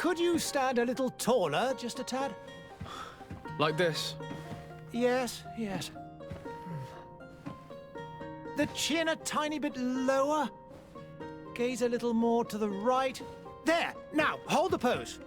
Could you stand a little taller, just a tad? Like this? Yes, yes. The chin a tiny bit lower. Gaze a little more to the right. There! Now, hold the pose.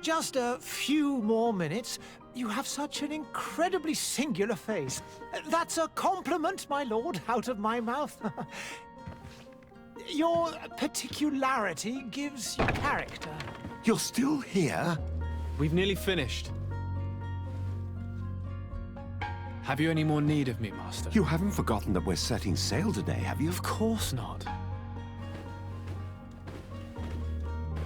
Just a few more minutes. You have such an incredibly singular face. That's a compliment, my lord, out of my mouth. Your particularity gives you character. You're still here? We've nearly finished. Have you any more need of me, Master? You haven't forgotten that we're setting sail today, have you? Of course not.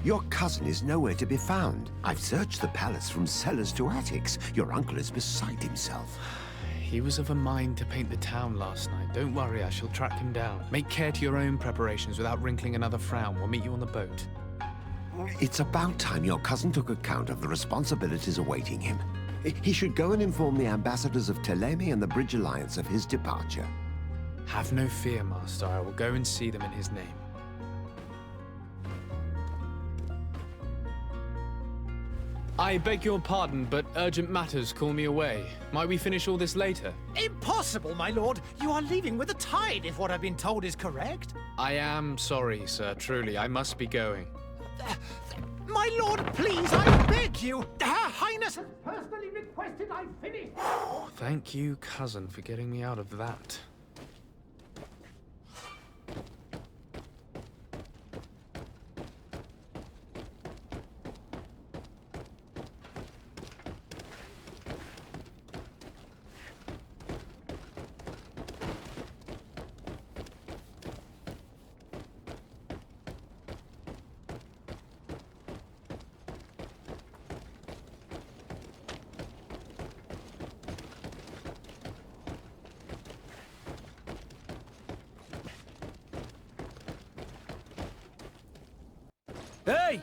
Your cousin is nowhere to be found. I've searched the palace from cellars to attics. Your uncle is beside himself. He was of a mind to paint the town last night. Don't worry, I shall track him down. Make care to your own preparations without wrinkling another frown. We'll meet you on the boat. It's about time your cousin took account of the responsibilities awaiting him. He should go and inform the ambassadors of Telemi and the Bridge Alliance of his departure. Have no fear, Master. I will go and see them in his name. I beg your pardon, but urgent matters call me away. Might we finish all this later? Impossible, my lord. You are leaving with the tide, if what I've been told is correct. I am sorry, sir. Truly, I must be going. My lord, please, I beg you. Her Highness has personally requested I finish. Thank you, cousin, for getting me out of that. Hey!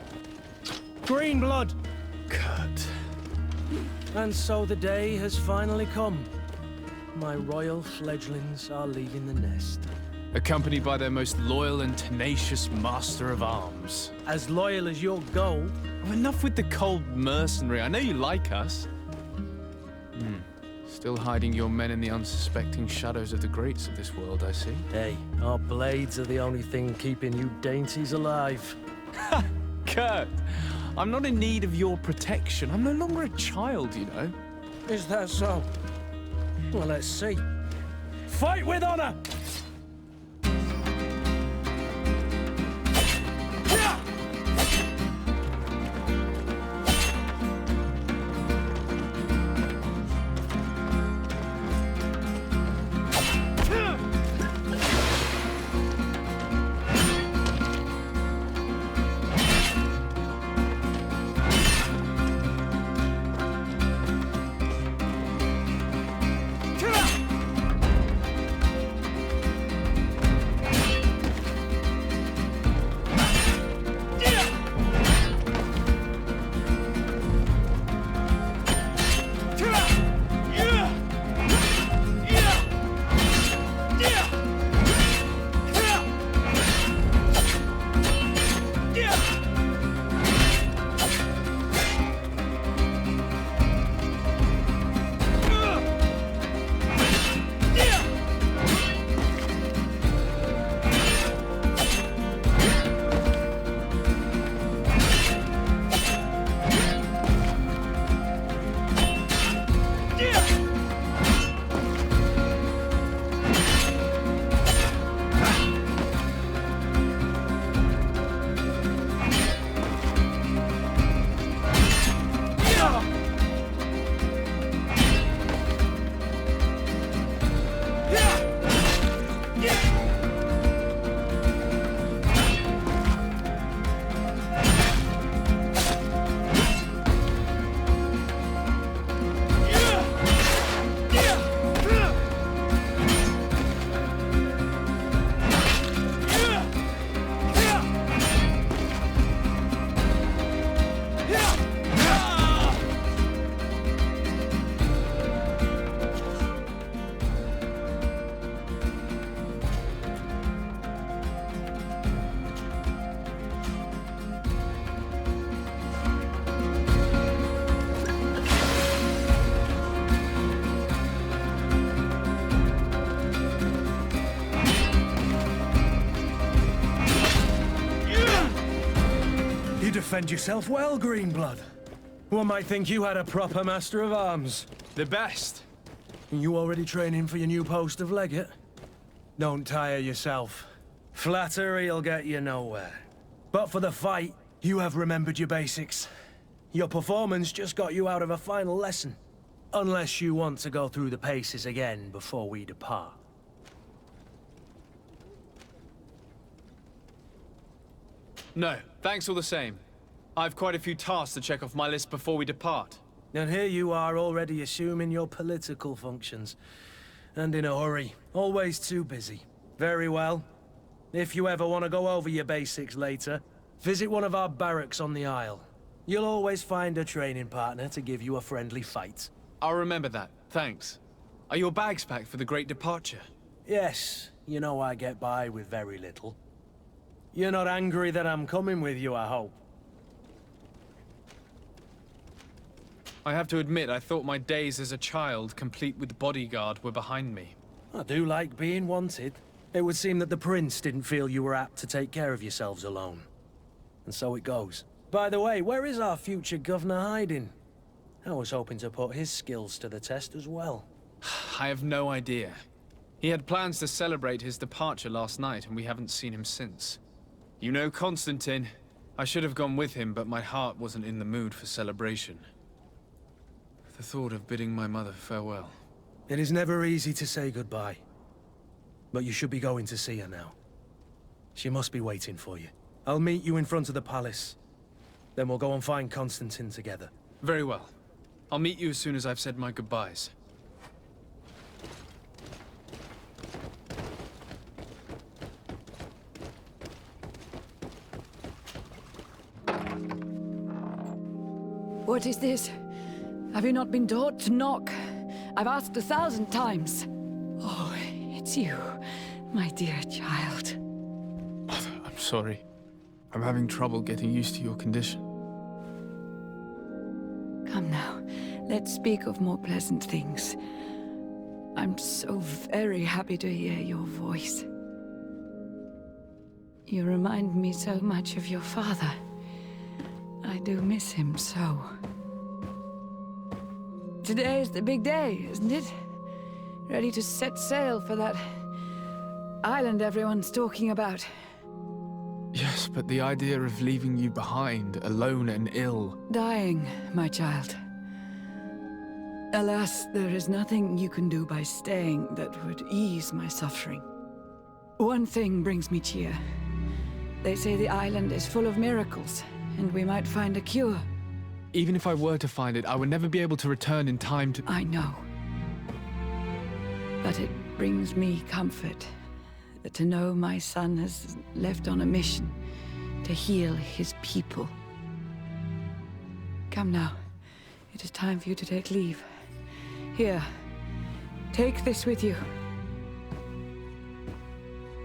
Green blood! Kurt. And so the day has finally come. My royal fledglings are leaving the nest. Accompanied by their most loyal and tenacious master of arms. As loyal as your gold. Oh, enough with the cold mercenary. I know you like us. Still hiding your men in the unsuspecting shadows of the greats of this world, I see. Hey, our blades are the only thing keeping you dainties alive. Ha! Kurt, I'm not in need of your protection. I'm no longer a child, you know. Is that so? Well, let's see. Fight with honor! defend yourself well, Greenblood. One might think you had a proper master of arms. The best. You already training for your new post of legate? Don't tire yourself. Flattery'll get you nowhere. But for the fight, you have remembered your basics. Your performance just got you out of a final lesson. Unless you want to go through the paces again before we depart. No, thanks all the same. I've quite a few tasks to check off my list before we depart. And here you are already assuming your political functions. And in a hurry. Always too busy. Very well. If you ever want to go over your basics later, visit one of our barracks on the Isle. You'll always find a training partner to give you a friendly fight. I'll remember that, thanks. Are your bags packed for the great departure? Yes, you know I get by with very little. You're not angry that I'm coming with you, I hope. I have to admit, I thought my days as a child, complete with bodyguard, were behind me. I do like being wanted. It would seem that the prince didn't feel you were apt to take care of yourselves alone. And so it goes. By the way, where is our future governor hiding? I was hoping to put his skills to the test as well. I have no idea. He had plans to celebrate his departure last night, and we haven't seen him since. You know Confronting. I should have gone with him, but my heart wasn't in the mood for celebration. The thought of bidding my mother farewell. It is never easy to say goodbye. But you should be going to see her now. She must be waiting for you. I'll meet you in front of the palace. Then we'll go and find Constantine together. Very well. I'll meet you as soon as I've said my goodbyes. What is this? Have you not been taught to knock? I've asked 1,000 times. Oh, it's you, my dear child. Mother, I'm sorry. I'm having trouble getting used to your condition. Come now, let's speak of more pleasant things. I'm so very happy to hear your voice. You remind me so much of your father. I do miss him so. Today is the big day, isn't it? Ready to set sail for that island everyone's talking about. Yes, but the idea of leaving you behind, alone and ill... Dying, my child. Alas, there is nothing you can do by staying that would ease my suffering. One thing brings me cheer. They say the island is full of miracles, and we might find a cure. Even if I were to find it, I would never be able to return in time to... I know. But it brings me comfort to know my son has left on a mission to heal his people. Come now. It is time for you to take leave. Here, take this with you.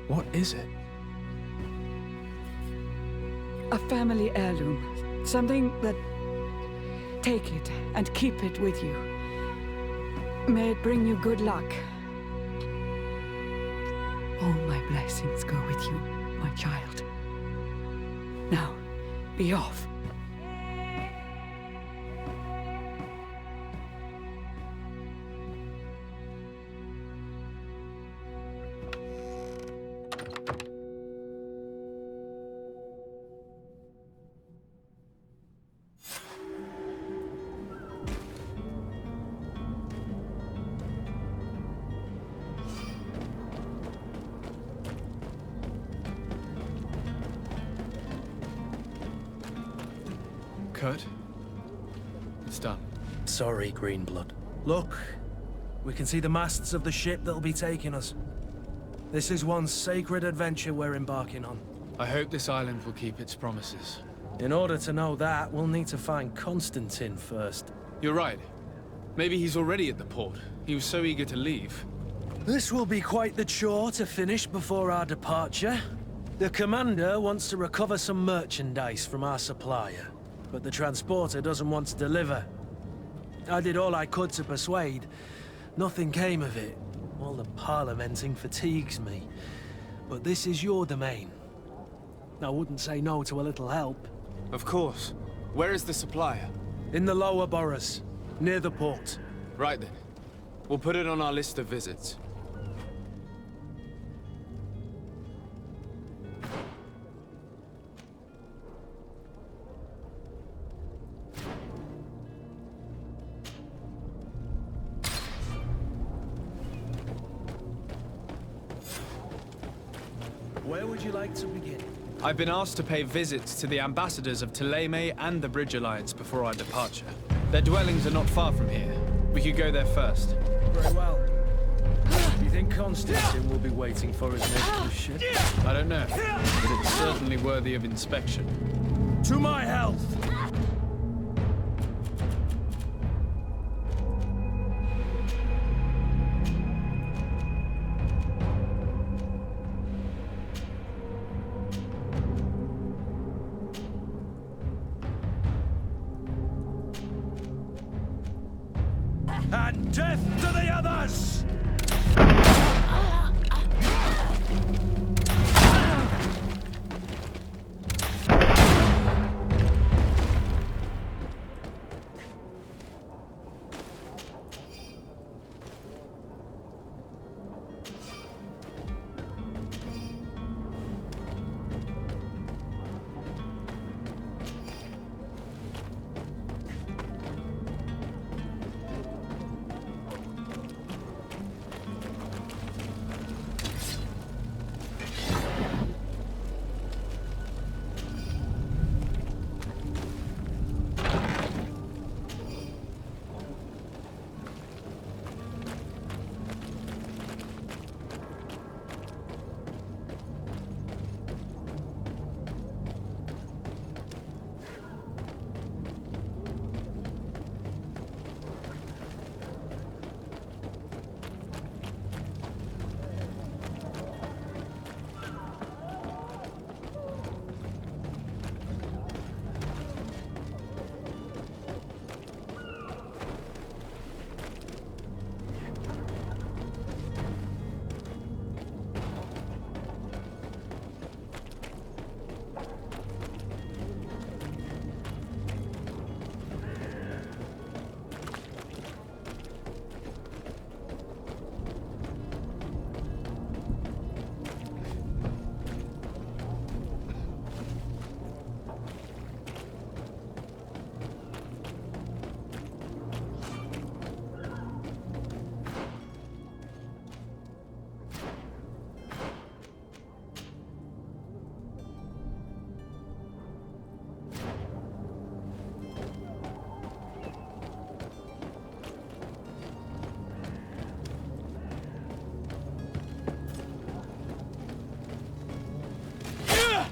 What is it? A family heirloom. Something that... Take it and keep it with you. May it bring you good luck. All my blessings go with you, my child. Now, be off. Kurt? It's done. Sorry, Greenblood. Look, we can see the masts of the ship that'll be taking us. This is one sacred adventure we're embarking on. I hope this island will keep its promises. In order to know that, we'll need to find Constantine first. You're right. Maybe he's already at the port. He was so eager to leave. This will be quite the chore to finish before our departure. The commander wants to recover some merchandise from our supplier, but the transporter doesn't want to deliver. I did all I could to persuade. Nothing came of it. All the parliamenting fatigues me. But this is your domain. I wouldn't say no to a little help. Of course. Where is the supplier? In the lower boroughs, near the port. Right then. We'll put it on our list of visits. Where would you like to begin? I've been asked to pay visits to the ambassadors of Thélème and the Bridge Alliance before our departure. Their dwellings are not far from here. We could go there first. Very well. Do you think Constantine will be waiting for us next to the ship? I don't know, but it's certainly worthy of inspection. To my health! And death to the others!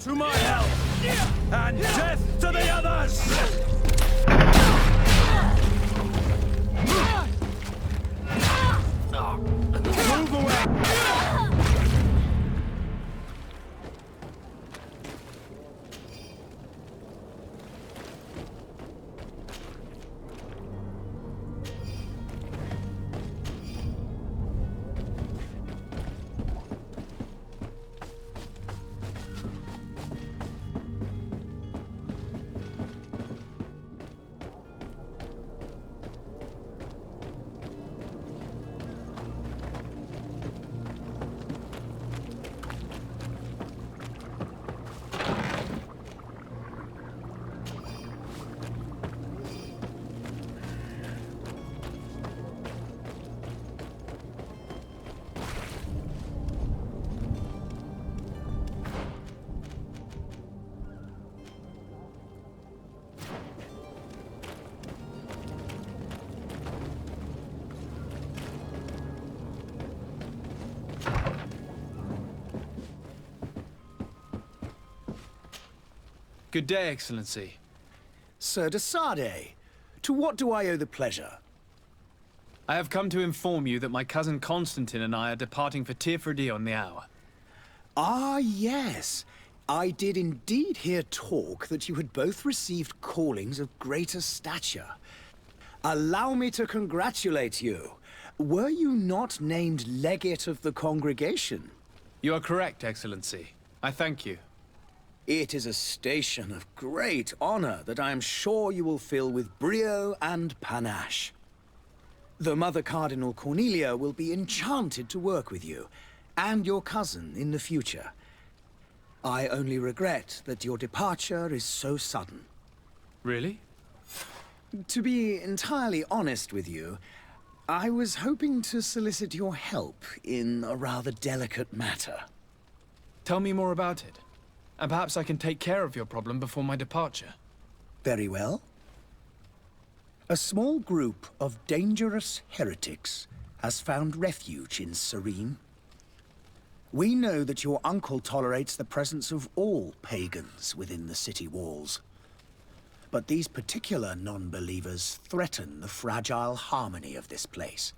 To my health! And death to the others! Move away! Good day, Excellency. Sir de Sade, to what do I owe the pleasure? I have come to inform you that my cousin Constantine and I are departing for Tirfredi on the hour. Ah, yes. I did indeed hear talk that you had both received callings of greater stature. Allow me to congratulate you. Were you not named legate of the congregation? You are correct, Excellency. I thank you. It is a station of great honor that I am sure you will fill with brio and panache. The Mother Cardinal Cornelia will be enchanted to work with you, and your cousin in the future. I only regret that your departure is so sudden. Really? To be entirely honest with you, I was hoping to solicit your help in a rather delicate matter. Tell me more about it. And perhaps I can take care of your problem before my departure. Very well. A small group of dangerous heretics has found refuge in Serene. We know that your uncle tolerates the presence of all pagans within the city walls. But these particular non-believers threaten the fragile harmony of this place.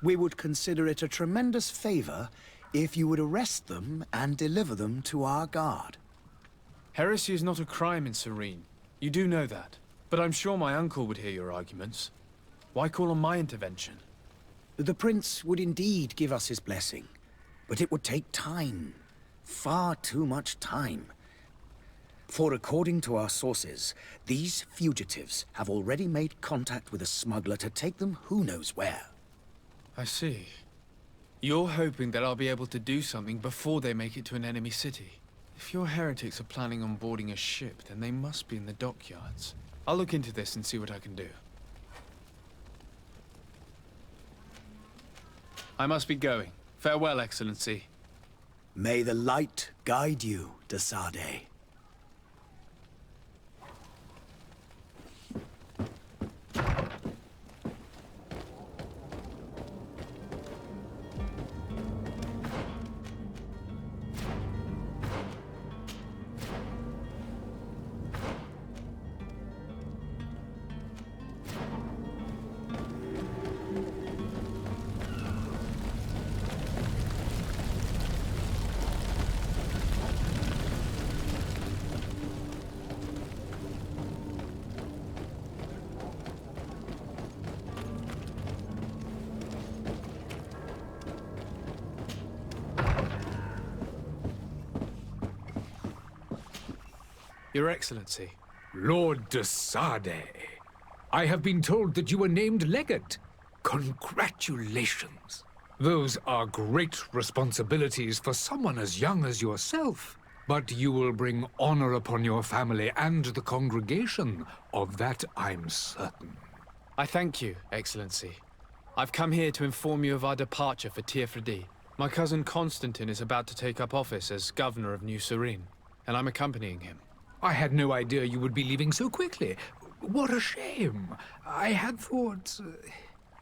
We would consider it a tremendous favor if you would arrest them and deliver them to our guard. Heresy is not a crime in Serene. You do know that. But I'm sure my uncle would hear your arguments. Why call on my intervention? The prince would indeed give us his blessing, but it would take time. Far too much time. For according to our sources, these fugitives have already made contact with a smuggler to take them who knows where. I see. You're hoping that I'll be able to do something before they make it to an enemy city. If your heretics are planning on boarding a ship, then they must be in the dockyards. I'll look into this and see what I can do. I must be going. Farewell, Excellency. May the light guide you, de Sade. Your Excellency. Lord de Sade, I have been told that you were named legate. Congratulations. Those are great responsibilities for someone as young as yourself. But you will bring honor upon your family and the congregation. Of that, I'm certain. I thank you, Excellency. I've come here to inform you of our departure for Tiefredi. My cousin Constantine is about to take up office as governor of New Serene, and I'm accompanying him. I had no idea you would be leaving so quickly. What a shame. I had thought...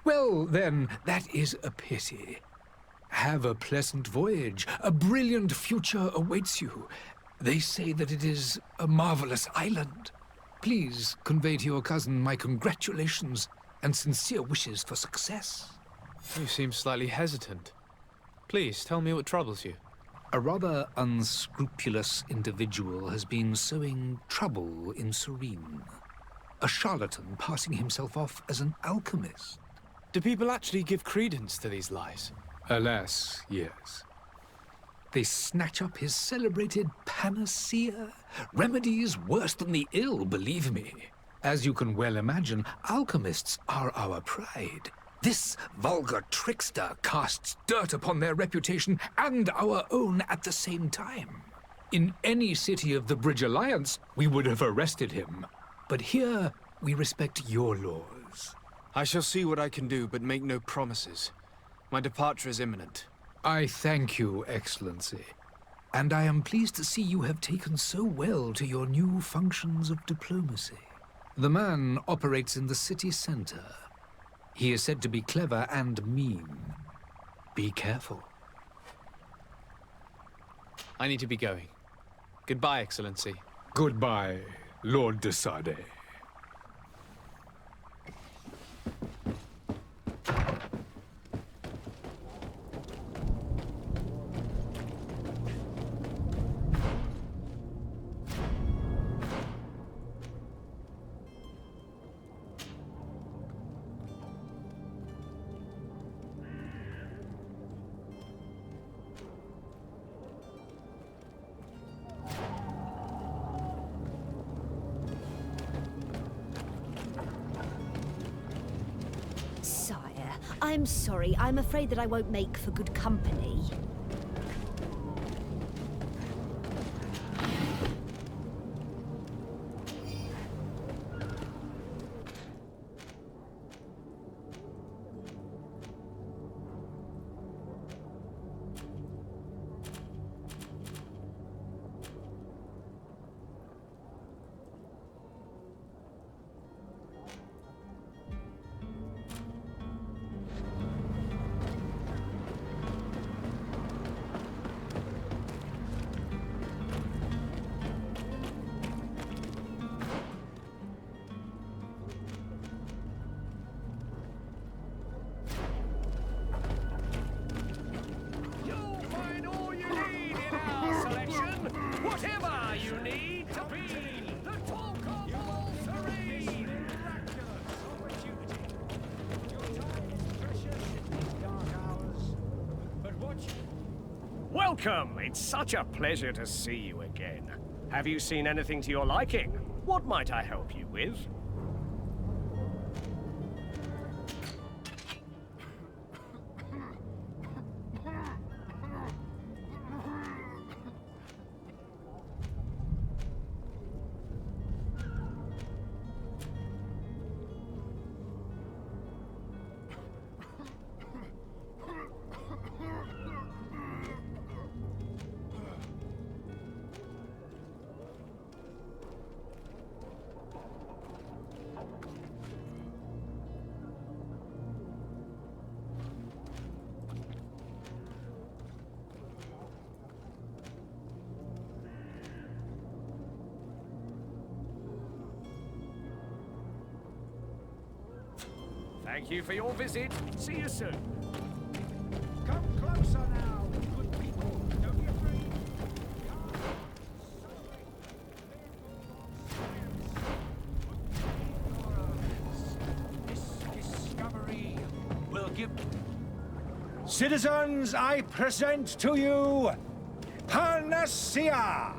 Well, then, that is a pity. Have a pleasant voyage. A brilliant future awaits you. They say that it is a marvelous island. Please convey to your cousin my congratulations and sincere wishes for success. You seem slightly hesitant. Please, tell me what troubles you. A rather unscrupulous individual has been sowing trouble in Serene. A charlatan passing himself off as an alchemist. Do people actually give credence to these lies? Alas, yes. They snatch up his celebrated panacea. Remedies worse than the ill, believe me. As you can well imagine, alchemists are our pride. This vulgar trickster casts dirt upon their reputation and our own at the same time. In any city of the Bridge Alliance, we would have arrested him. But here, we respect your laws. I shall see what I can do, but make no promises. My departure is imminent. I thank you, Excellency. And I am pleased to see you have taken so well to your new functions of diplomacy. The man operates in the city center. He is said to be clever and mean. Be careful. I need to be going. Goodbye, Excellency. Goodbye, Lord de Sade. I'm sorry. I'm afraid that I won't make for good company. Whatever you need to be, the talk of all serene. Miraculous opportunity. Your time is precious in these dark hours. But watch. Welcome. It's such a pleasure to see you again. Have you seen anything to your liking? What might I help you with? Thank you for your visit. See you soon. Come closer now, good people. Don't be afraid. This discovery will give... Citizens, I present to you Panacea,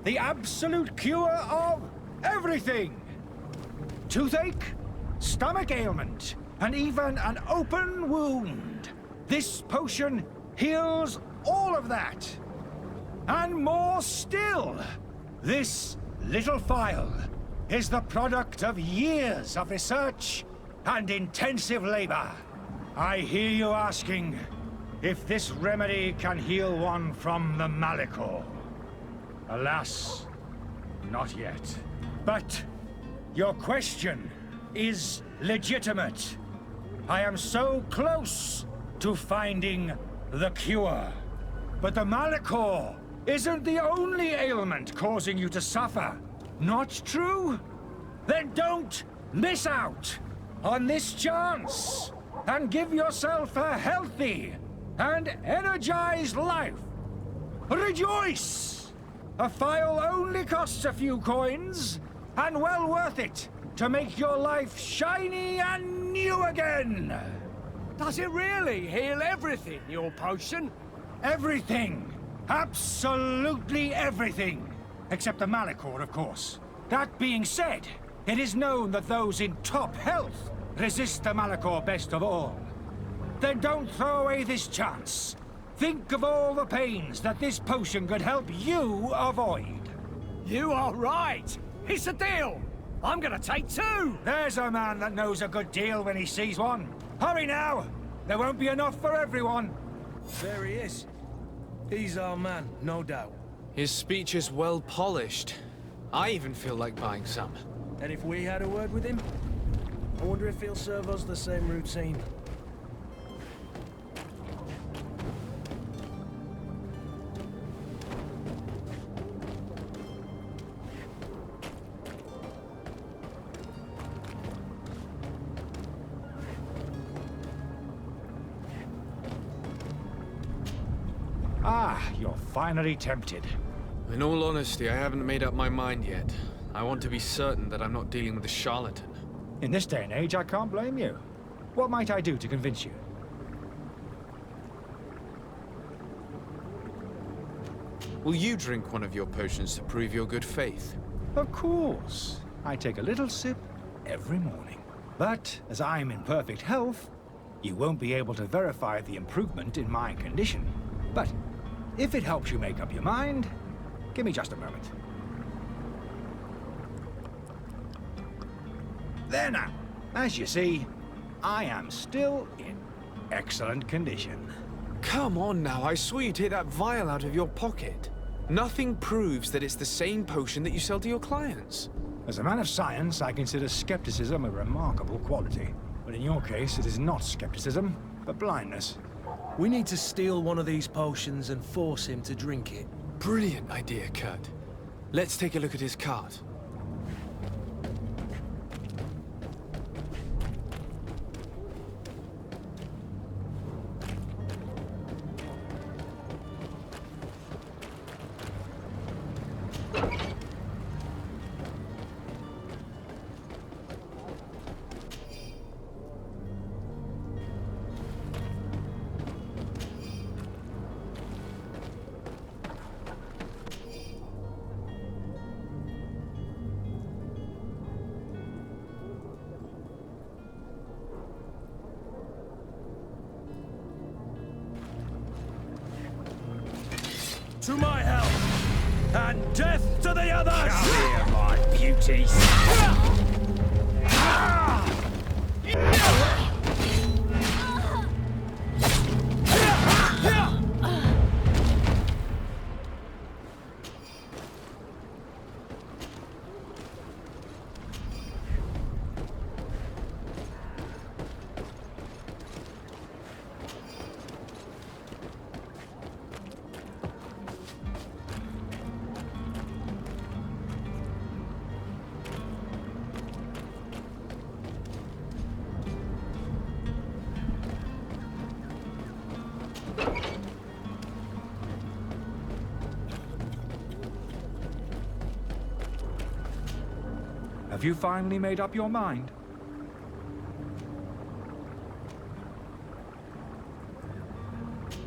the absolute cure of everything. Toothache, stomach ailment, and even an open wound. This potion heals all of that. And more still. This little phial is the product of years of research and intensive labor. I hear you asking if this remedy can heal one from the Malachor. Alas, not yet. But your question is legitimate. I am so close to finding the cure. But the Malachor isn't the only ailment causing you to suffer. Not true? Then don't miss out on this chance and give yourself a healthy and energized life. Rejoice! A phial only costs a few coins, and well worth it to make your life shiny and new again! Does it really heal everything, your potion? Everything! Absolutely everything! Except the Malachor, of course. That being said, it is known that those in top health resist the Malachor best of all. Then don't throw away this chance. Think of all the pains that this potion could help you avoid. You are right! It's a deal! I'm gonna take two! There's a man that knows a good deal when he sees one. Hurry now! There won't be enough for everyone. There he is. He's our man, no doubt. His speech is well polished. I even feel like buying some. And if we had a word with him, I wonder if he'll serve us the same routine. Ah, you're finally tempted. In all honesty, I haven't made up my mind yet. I want to be certain that I'm not dealing with a charlatan. In this day and age, I can't blame you. What might I do to convince you? Will you drink one of your potions to prove your good faith? Of course. I take a little sip every morning. But as I'm in perfect health, You won't be able to verify the improvement in my condition. But if it helps you make up your mind, give me just a moment. There now. As you see, I am still in excellent condition. Come on now, I saw you take that vial out of your pocket. Nothing proves that it's the same potion that you sell to your clients. As a man of science, I consider skepticism a remarkable quality. But in your case, it is not skepticism, but blindness. We need to steal one of these potions and force him to drink it. Brilliant idea, Kurt. Let's take a look at his cart. To my help! And death to the others! Come here, my beauties! Have you finally made up your mind?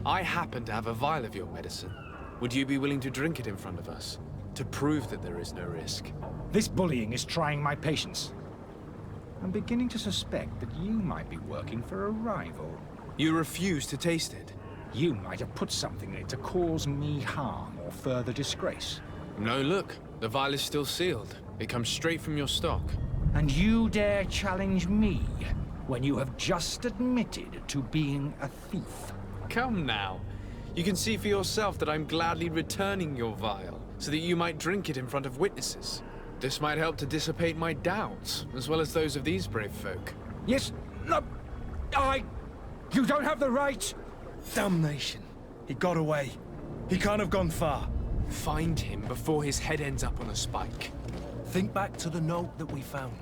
I happen to have a vial of your medicine. Would you be willing to drink it in front of us? To prove that there is no risk? This bullying is trying my patience. I'm beginning to suspect that you might be working for a rival. You refuse to taste it? You might have put something in it to cause me harm or further disgrace. No, look. The vial is still sealed. It comes straight from your stock. And you dare challenge me when you have just admitted to being a thief? Come now. You can see for yourself that I'm gladly returning your vial, so that you might drink it in front of witnesses. This might help to dissipate my doubts, as well as those of these brave folk. Yes, no, you don't have the right! Damnation. He got away. He can't have gone far. Find him before his head ends up on a spike. Think back to the note that we found.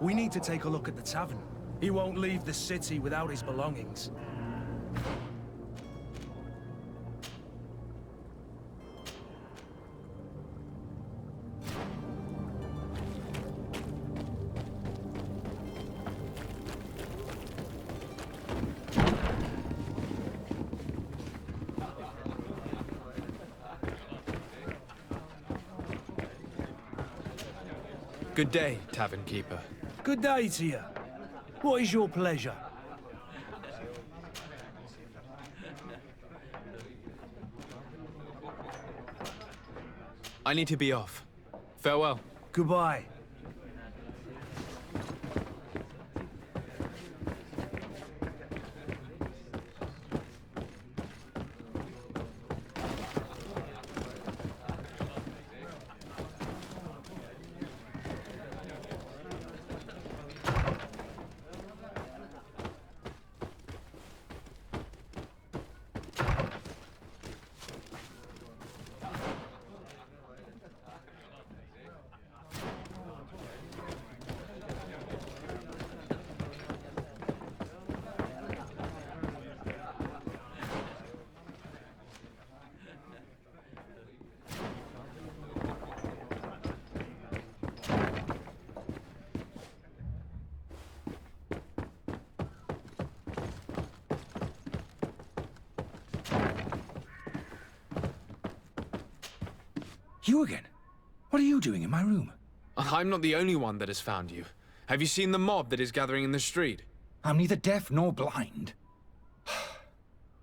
We need to take a look at the tavern. He won't leave the city without his belongings. Good day, tavern keeper. Good day to you. What is your pleasure? I need to be off. Farewell. Goodbye. You again? What are you doing in my room? I'm not the only one that has found you. Have you seen the mob that is gathering in the street? I'm neither deaf nor blind.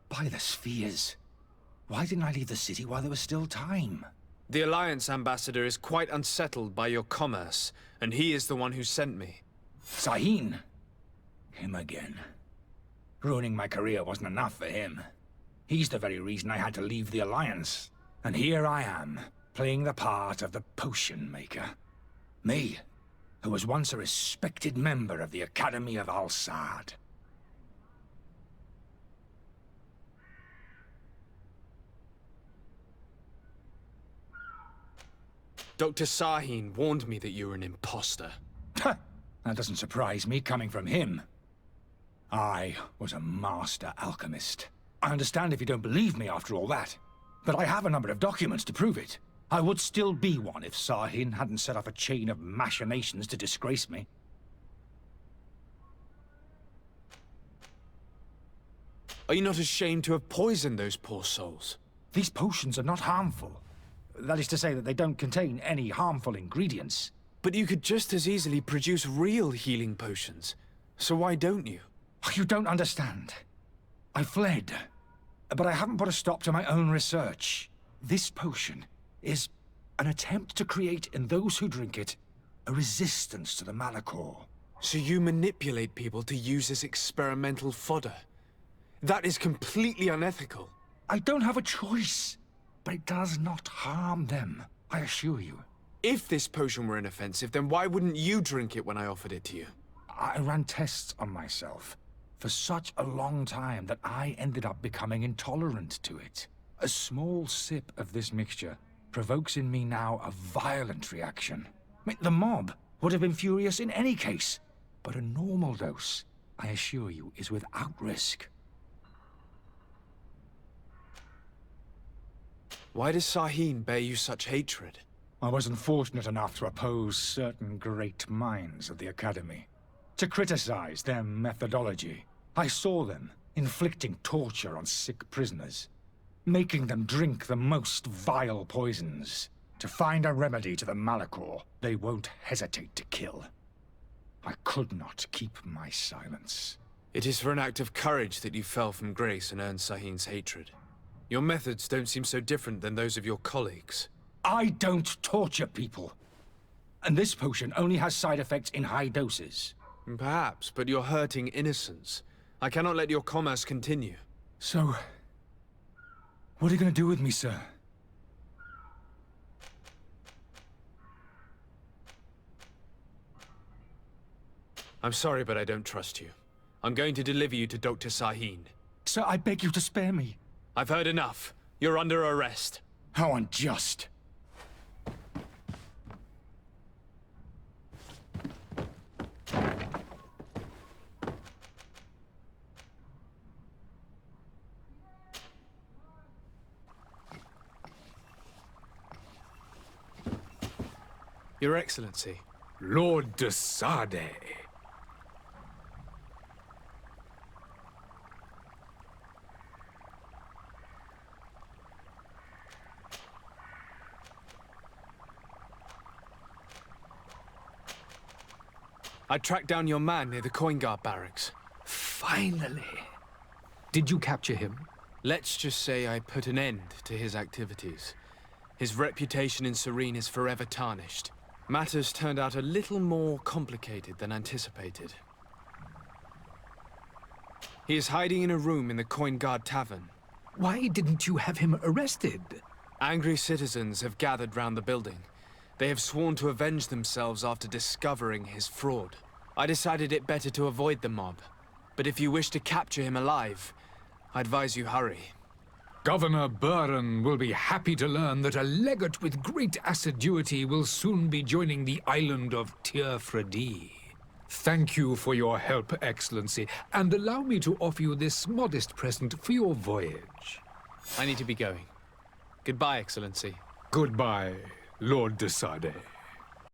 By the spheres. Why didn't I leave the city while there was still time? The Alliance ambassador is quite unsettled by your commerce, and he is the one who sent me. Sahin. Him again. Ruining my career wasn't enough for him. He's the very reason I had to leave the Alliance. And here I am, playing the part of the potion maker. Me, who was once a respected member of the Academy of Al-Sad. Dr. Sahin warned me that you were an imposter. That doesn't surprise me, coming from him. I was a master alchemist. I understand if you don't believe me after all that, but I have a number of documents to prove it. I would still be one if Sahin hadn't set off a chain of machinations to disgrace me. Are you not ashamed to have poisoned those poor souls? These potions are not harmful. That is to say that they don't contain any harmful ingredients. But you could just as easily produce real healing potions. So why don't you? You don't understand. I fled, but I haven't put a stop to my own research. This potion is an attempt to create in those who drink it a resistance to the Malachor. So you manipulate people to use as experimental fodder? That is completely unethical. I don't have a choice, but it does not harm them, I assure you. If this potion were inoffensive, then why wouldn't you drink it when I offered it to you? I ran tests on myself for such a long time that I ended up becoming intolerant to it. A small sip of this mixture provokes in me now a violent reaction. I mean, the mob would have been furious in any case, but a normal dose, I assure you, is without risk. Why does Sahin bear you such hatred? I was unfortunate enough to oppose certain great minds of the Academy, to criticize their methodology. I saw them inflicting torture on sick prisoners, making them drink the most vile poisons. To find a remedy to the Malachor, they won't hesitate to kill. I could not keep my silence. It is for an act of courage that you fell from grace and earned Sahin's hatred. Your methods don't seem so different than those of your colleagues. I don't torture people. And this potion only has side effects in high doses. Perhaps, but you're hurting innocents. I cannot let your commerce continue. So, what are you going to do with me, sir? I'm sorry, but I don't trust you. I'm going to deliver you to Dr. Sahin. Sir, I beg you to spare me. I've heard enough. You're under arrest. How unjust. Your Excellency. Lord de Sade. I tracked down your man near the Coin Guard barracks. Finally. Did you capture him? Let's just say I put an end to his activities. His reputation in Serene is forever tarnished. Matters turned out a little more complicated than anticipated. He is hiding in a room in the Coin Guard Tavern. Why didn't you have him arrested? Angry citizens have gathered round the building. They have sworn to avenge themselves after discovering his fraud. I decided it better to avoid the mob. But if you wish to capture him alive, I advise you hurry. Governor Buren will be happy to learn that a legate with great assiduity will soon be joining the island of Tir-Fredi. Thank you for your help, Excellency, and allow me to offer you this modest present for your voyage. I need to be going. Goodbye, Excellency. Goodbye, Lord de Sade.